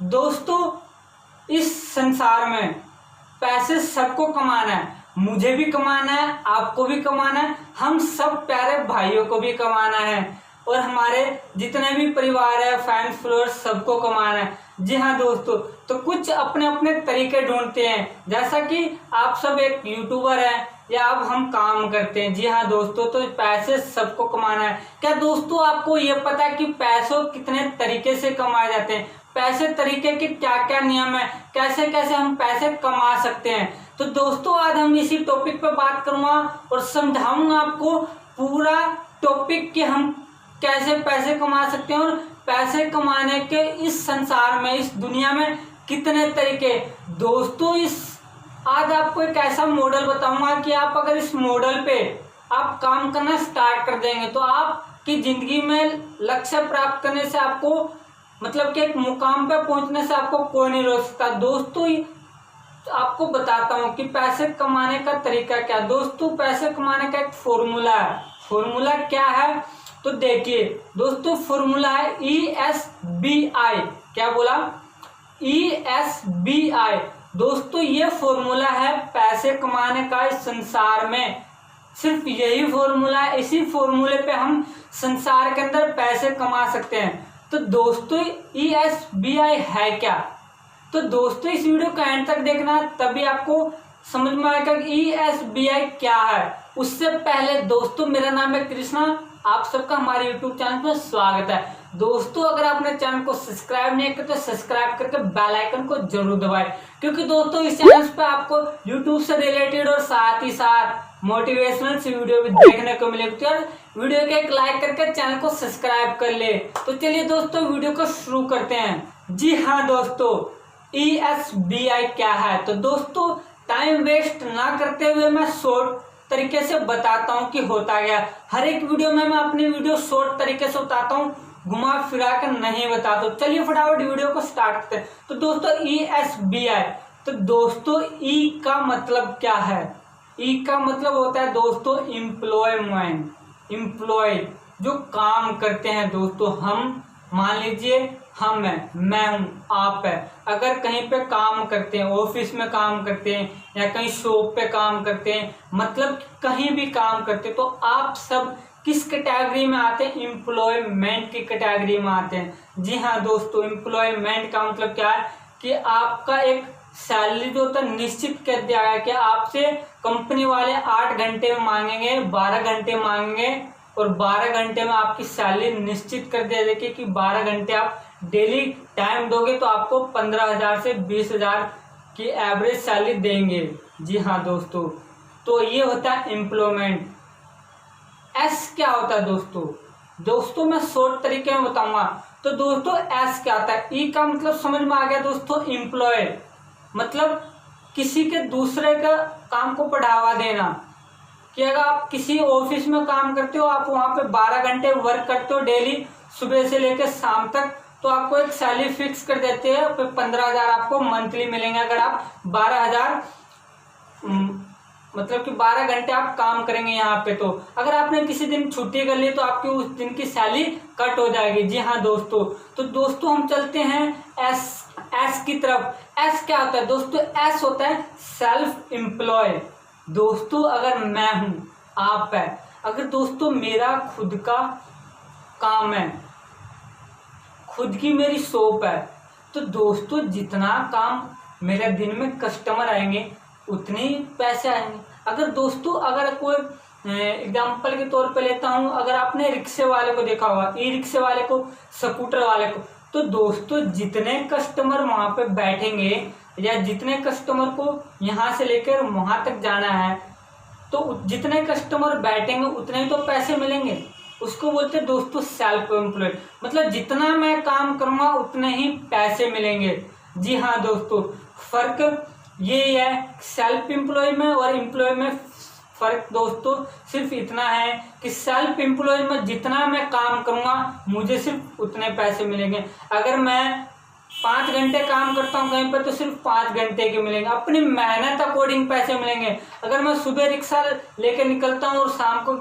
दोस्तों इस संसार में पैसे सबको कमाना है, मुझे भी कमाना है, आपको भी कमाना है, हम सब प्यारे भाइयों को भी कमाना है और हमारे जितने भी परिवार है, फैंस फॉलोअर्स सबको कमाना है। जी हाँ दोस्तों, तो कुछ अपने अपने तरीके ढूंढते हैं, जैसा कि आप सब एक यूट्यूबर हैं या अब हम काम करते हैं। जी हाँ दोस्तों, तो पैसे सबको कमाना है। क्या दोस्तों आपको ये पता है कि पैसों कितने तरीके से कमाए जाते हैं, पैसे तरीके के क्या क्या नियम है, कैसे कैसे हम पैसे कमा सकते हैं। तो दोस्तों आज हम इसी टॉपिक पर बात करूंगा और समझाऊंगा आपको पूरा टॉपिक कि हम कैसे पैसे कमा सकते हैं और पैसे कमाने के इस संसार में, इस दुनिया में कितने तरीके। दोस्तों आज आपको एक ऐसा मॉडल बताऊंगा कि आप अगर इस मॉडल पे आप काम करना स्टार्ट कर देंगे तो आपकी जिंदगी में लक्ष्य प्राप्त करने से आपको मतलब कि एक मुकाम पे पहुंचने से आपको कोई नहीं रोक सकता। दोस्तों आपको बताता हूं कि पैसे कमाने का तरीका क्या। दोस्तों पैसे कमाने का एक फॉर्मूला है। फॉर्मूला क्या है तो देखिए दोस्तों, फॉर्मूला है ESBI। क्या बोला? ESBI। दोस्तों ये फॉर्मूला है पैसे कमाने का इस संसार में, सिर्फ यही फॉर्मूला है। इसी फॉर्मूले पे हम संसार के अंदर पैसे कमा सकते हैं। तो दोस्तों ESBI है क्या? तो दोस्तों इस वीडियो को एंड तक देखना, तभी आपको समझ में आएगा कि ESBI क्या है। उससे पहले दोस्तों मेरा नाम है कृष्णा, आप सबका हमारे YouTube चैनल पर स्वागत है। दोस्तों अगर आपने चैनल को सब्सक्राइब नहीं किया तो सब्सक्राइब करके बेल आइकन को जरूर दबाएं, क्योंकि दोस्तों इस चैनल पे आपको YouTube से रिलेटेड और साथ ही साथ मोटिवेशनल से वीडियो भी देखने को मिलेगी। तो यार वीडियो को एक लाइक करके चैनल को सब्सक्राइब कर ले। तो चलिए दोस्तों वीडियो को शुरू करते हैं। जी हाँ दोस्तों, ESBI क्या है? तो दोस्तों टाइम वेस्ट ना करते हुए मैं शॉर्ट तरीके से बताता हूँ कि होता क्या। हर एक वीडियो में मैं अपनी वीडियो शॉर्ट तरीके से बताता हूँ, घुमा फिरा कर नहीं बताता हूँ। चलिए फटाफट वीडियो को स्टार्ट करते हैं। तो दोस्तों ESBI, तो दोस्तों E का मतलब क्या है? E का मतलब होता है दोस्तों एम्प्लॉयमेंट, एम्प्लॉय जो काम करते हैं। दोस्तों हम मान लीजिए हम है, मैं हूं, आप है, अगर कहीं पे काम करते हैं, ऑफिस में काम करते हैं या कहीं शॉप पे काम करते हैं, मतलब कहीं भी काम करते हैं, तो आप सब किस कैटेगरी में आते हैं? एम्प्लॉयमेंट की कैटेगरी में आते हैं। जी हाँ दोस्तों, एम्प्लॉयमेंट का मतलब क्या है कि आपका एक सैलरी जो होता है निश्चित कर दिया गया कि आपसे कंपनी वाले 8 घंटे मांगेंगे, 12 घंटे मांगेंगे और 12 घंटे में आपकी सैलरी निश्चित कर दिया जाएगी कि 12 घंटे आप डेली टाइम दोगे तो आपको 15,000 से 20,000 की एवरेज सैलरी देंगे। जी हाँ दोस्तों, तो ये होता है एम्प्लॉयमेंट। एस क्या होता है दोस्तों मैं शॉर्ट तरीके में बताऊंगा। तो दोस्तों एस क्या होता है? ई का मतलब समझ में आ गया दोस्तों, एम्प्लॉय मतलब किसी के दूसरे का काम को बढ़ावा देना। कि अगर आप किसी ऑफिस में काम करते हो, आप वहां पे 12 घंटे वर्क करते हो डेली सुबह से लेकर शाम तक, तो आपको एक सैलरी फिक्स कर देते हैं, फिर 15,000 आपको मंथली मिलेंगे अगर आप 12,000 मतलब कि 12 घंटे आप काम करेंगे यहाँ पे। तो अगर आपने किसी दिन छुट्टी कर ली तो आपकी उस दिन की सैलरी कट हो जाएगी। जी हाँ दोस्तों, तो दोस्तों हम चलते हैं एस की तरफ। एस क्या होता है दोस्तों? एस होता है सेल्फ एम्प्लॉय। दोस्तों अगर मैं हूं, आप है, अगर दोस्तों मेरा खुद का काम है, खुद की मेरी शॉप है, तो दोस्तों जितना काम मेरे दिन में कस्टमर आएंगे उतने ही पैसे आएंगे। अगर दोस्तों अगर कोई एग्जाम्पल के तौर पे लेता हूं, अगर आपने रिक्शे वाले को देखा होगा, ई रिक्शे वाले को, स्कूटर वाले को, तो दोस्तों जितने कस्टमर वहां पे बैठेंगे या जितने कस्टमर को यहाँ से लेकर वहां तक जाना है, तो जितने कस्टमर बैठेंगे उतने ही तो पैसे मिलेंगे। उसको बोलते हैं दोस्तों सेल्फ एम्प्लॉयड, मतलब जितना मैं काम करूंगा उतने ही पैसे मिलेंगे। जी हाँ दोस्तों, फर्क ये है सेल्फ एम्प्लॉय में और एम्प्लॉय में फर्क दोस्तों सिर्फ इतना है कि सेल्फ एम्प्लॉय में जितना मैं काम करूंगा मुझे सिर्फ उतने पैसे मिलेंगे। अगर मैं 5 घंटे काम करता हूँ कहीं पर तो सिर्फ 5 घंटे के मिलेंगे, अपनी मेहनत अकॉर्डिंग पैसे मिलेंगे। अगर मैं सुबह रिक्शा लेके निकलता हूँ और शाम को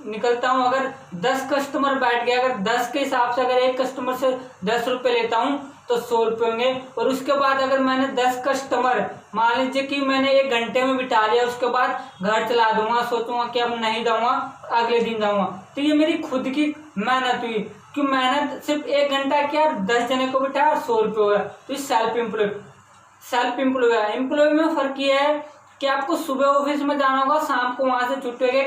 निकलता हूँ, अगर 10 कस्टमर बैठ गए, अगर 10 के हिसाब से अगर एक कस्टमर से 10 रुपये लेता हूँ तो 100 रुपये होंगे। और उसके बाद अगर मैंने 10 कस्टमर मान लीजिए कि मैंने 1 घंटे में बिठा लिया, उसके बाद घर चला दूंगा, सोचूंगा कि अब नहीं जाऊंगा, अगले दिन जाऊंगा, तो ये मेरी खुद की मेहनत हुई कि मेहनत सिर्फ 1 घंटा किया, 10 जने को बिठाया और 100 रुपये हुआ। तो ये सेल्फ एम्प्लॉय है। एम्प्लॉय में फर्क ये है कि आपको सुबह ऑफिस में जाना होगा, शाम को वहां से छुट्टी होगी,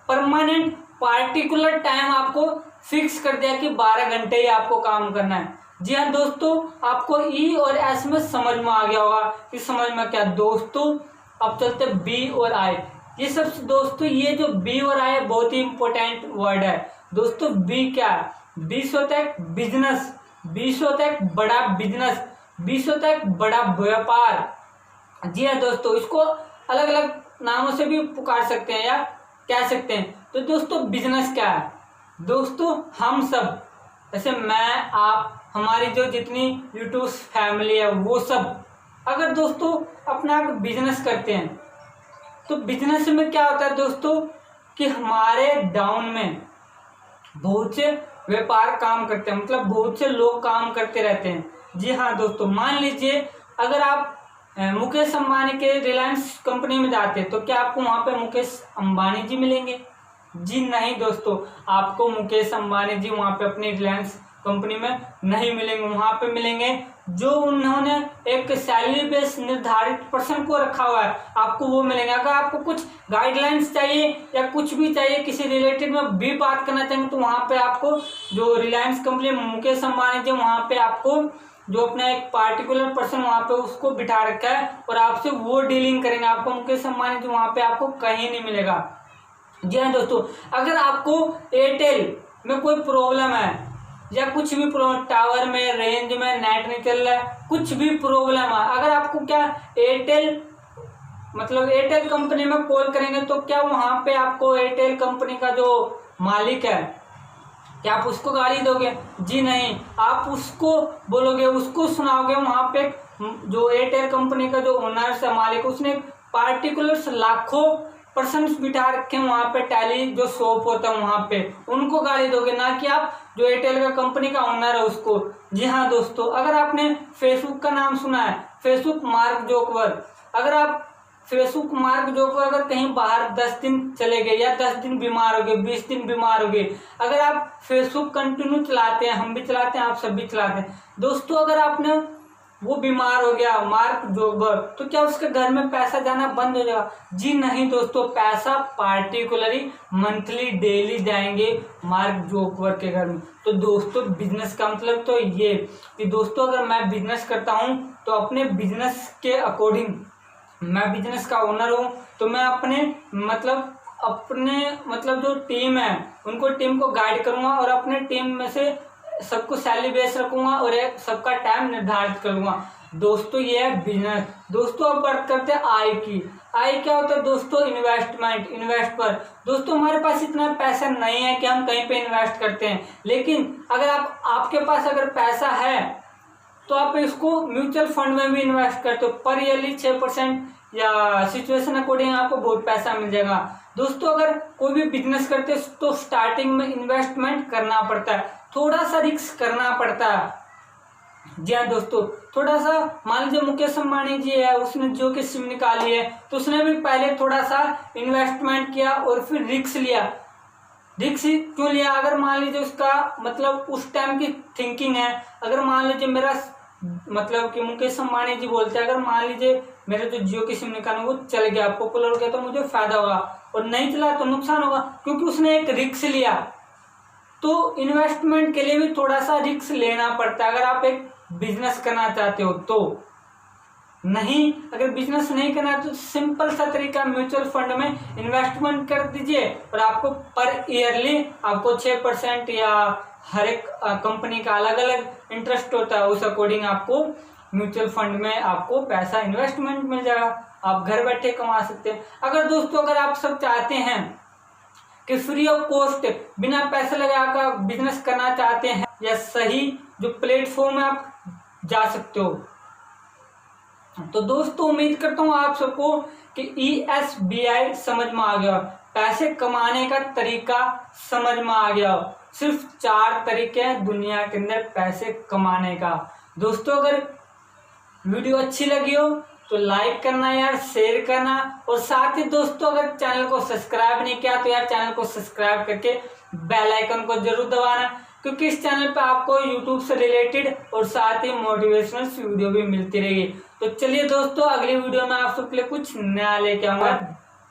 परमानेंट पार्टिकुलर टाइम आपको फिक्स कर दिया कि 12 घंटे ही आपको काम करना है। जी हाँ दोस्तों, आपको ई और एस में समझ में आ गया होगा कि समझ में क्या। दोस्तों अब चलते बी और आई। ये सब दोस्तों, ये जो बी और आई है बहुत ही इंपॉर्टेंट वर्ड है दोस्तों। बी क्या है? बी से होता है बिजनेस, बी से होता है बड़ा बिजनेस, बी से होता है बड़ा व्यापार। जी हाँ दोस्तों, इसको अलग अलग नामों से भी पुकार सकते हैं या कह सकते हैं। तो दोस्तों बिजनेस क्या है? दोस्तों हम सब, जैसे मैं, आप, हमारी जो जितनी यूट्यूब फैमिली है वो सब, अगर दोस्तों अपना बिजनेस करते हैं तो बिजनेस में क्या होता है दोस्तों कि हमारे डाउन में बहुत से व्यापार काम करते हैं, मतलब बहुत से लोग काम करते रहते हैं। जी हाँ दोस्तों, मान लीजिए अगर आप मुकेश अंबानी के रिलायंस कंपनी में जाते हैं तो क्या आपको वहां पे मुकेश अंबानी जी मिलेंगे? जी नहीं दोस्तों, आपको मुकेश अंबानी जी वहां पे अपनी रिलायंस कंपनी में नहीं मिलेंगे। वहां पे मिलेंगे जो उन्होंने एक सैलरी बेस निर्धारित पर्सन को रखा हुआ है, आपको वो मिलेंगे। अगर आपको कुछ गाइडलाइंस चाहिए या कुछ भी चाहिए, किसी रिलेटेड में भी बात करना चाहेंगे, तो वहां पे आपको जो रिलायंस कंपनी मुकेश अंबानी जी, वहां पे आपको जो अपना एक पार्टिकुलर पर्सन वहां पे उसको बिठा रखा है और आपसे वो डीलिंग करेंगे। आपको मुकेश अंबानी जी वहां पे आपको कहीं नहीं मिलेगा। जी हाँ दोस्तों, अगर आपको एयरटेल में कोई प्रॉब्लम है या कुछ भी प्रॉब्लम, टावर में, रेंज में नेट नहीं चल रहा है, कुछ भी प्रॉब्लम है, अगर आपको क्या एयरटेल मतलब एयरटेल कंपनी में कॉल करेंगे तो क्या वहां पे आपको एयरटेल कंपनी का जो मालिक है, क्या आप उसको गाली दोगे? जी नहीं, आप उसको बोलोगे, उसको सुनाओगे। वहां पे जो एयरटेल कंपनी का जो ओनर है, मालिक, उसने पार्टिकुलर लाखों पर्सन बिठा रखे वहां पे, टैली जो शॉप होता है वहां पे, उनको गाली दोगे, ना कि आप जो एयरटेल का कंपनी का ओनर है उसको। जी हाँ दोस्तों, अगर आपने फेसबुक का नाम सुना है, फेसबुक मार्क जोकवर, अगर आप फेसबुक मार्क जोकवर अगर कहीं बाहर 10 दिन चले गए या 10 दिन बीमार हो गए, 20 दिन बीमार हो गए, अगर आप फेसबुक कंटिन्यू चलाते हैं, हम भी चलाते हैं, आप सब भी चलाते हैं दोस्तों, अगर आपने वो बीमार हो गया मार्क जोकवर, तो क्या उसके घर में पैसा जाना बंद हो जाएगा? जी नहीं दोस्तों, पैसा पार्टिकुलरली मंथली डेली जाएंगे मार्क जोकवर के घर में। तो दोस्तों बिजनेस का मतलब तो ये कि दोस्तों अगर मैं बिजनेस करता हूँ तो अपने बिजनेस के अकॉर्डिंग, मैं बिजनेस का ओनर हूँ तो मैं अपने मतलब जो टीम है उनको, टीम को गाइड करूंगा और अपने टीम में से सबको सैलरी बेस रखूंगा और एक सबका टाइम निर्धारित करूंगा। दोस्तों ये है बिजनेस। दोस्तों अब बात करते हैं आय की। आय क्या होता है दोस्तों? इन्वेस्टमेंट, इन्वेस्ट पर। दोस्तों हमारे पास इतना पैसा नहीं है कि हम कहीं पे इन्वेस्ट करते हैं, लेकिन अगर आपके पास अगर पैसा है तो आप इसको म्यूचुअल फंड में भी इन्वेस्ट करते हो, पर ईयरली 6% या सिचुएशन अकॉर्डिंग आपको बहुत पैसा मिल जाएगा। दोस्तों अगर कोई भी बिजनेस करते हैं तो स्टार्टिंग में इन्वेस्टमेंट करना पड़ता है, थोड़ा सा रिस्क करना पड़ता है। जी हाँ दोस्तों, थोड़ा सा मान लीजिए मुकेश अंबानी जी है, उसने जियो की सिम निकाली है तो उसने भी पहले थोड़ा सा इन्वेस्टमेंट किया और फिर रिस्क लिया। रिस्क क्यों लिया? अगर मान लीजिए उसका मतलब उस टाइम की थिंकिंग है, अगर मान लीजिए मेरा मतलब कि मुकेश अंबानी जी बोलते हैं, अगर मान लीजिए मेरे जो जियो की सिम निकालना वो चल गया, पॉपुलर हो गया, तो मुझे फायदा होगा, और नहीं चला तो नुकसान होगा, क्योंकि उसने एक रिस्क लिया। तो इन्वेस्टमेंट के लिए भी थोड़ा सा रिस्क लेना पड़ता है अगर आप एक बिजनेस करना चाहते हो तो। नहीं, अगर बिजनेस नहीं करना तो सिंपल सा तरीका, म्यूचुअल फंड में इन्वेस्टमेंट कर दीजिए और आपको पर ईयरली आपको 6% या हर एक कंपनी का अलग अलग इंटरेस्ट होता है, उस अकॉर्डिंग आपको म्यूचुअल फंड में आपको पैसा इन्वेस्टमेंट मिल जाएगा, आप घर बैठे कमा सकते हैं। अगर दोस्तों अगर आप सब चाहते हैं कि फ्री ऑफ कॉस्ट बिना पैसे लगाकर बिजनेस करना चाहते हैं, या सही जो प्लेटफॉर्म है आप जा सकते हो। तो दोस्तों उम्मीद करता हूँ आप सबको कि ESBI समझ में आ गया। पैसे कमाने का तरीका समझ में आ गया हो। सिर्फ 4 तरीके हैं दुनिया के अंदर पैसे कमाने का। दोस्तों अगर वीडियो अच्छी लगी हो तो लाइक करना यार, शेयर करना, और साथ ही दोस्तों अगर चैनल को सब्सक्राइब नहीं किया तो यार चैनल को सब्सक्राइब करके बेल आइकन को जरूर दबाना, क्योंकि इस चैनल पे आपको यूट्यूब से रिलेटेड और साथ ही मोटिवेशनल वीडियो भी मिलती रहेगी। तो चलिए दोस्तों, अगली वीडियो में आप सबके लिए कुछ नया लेके आऊंगा।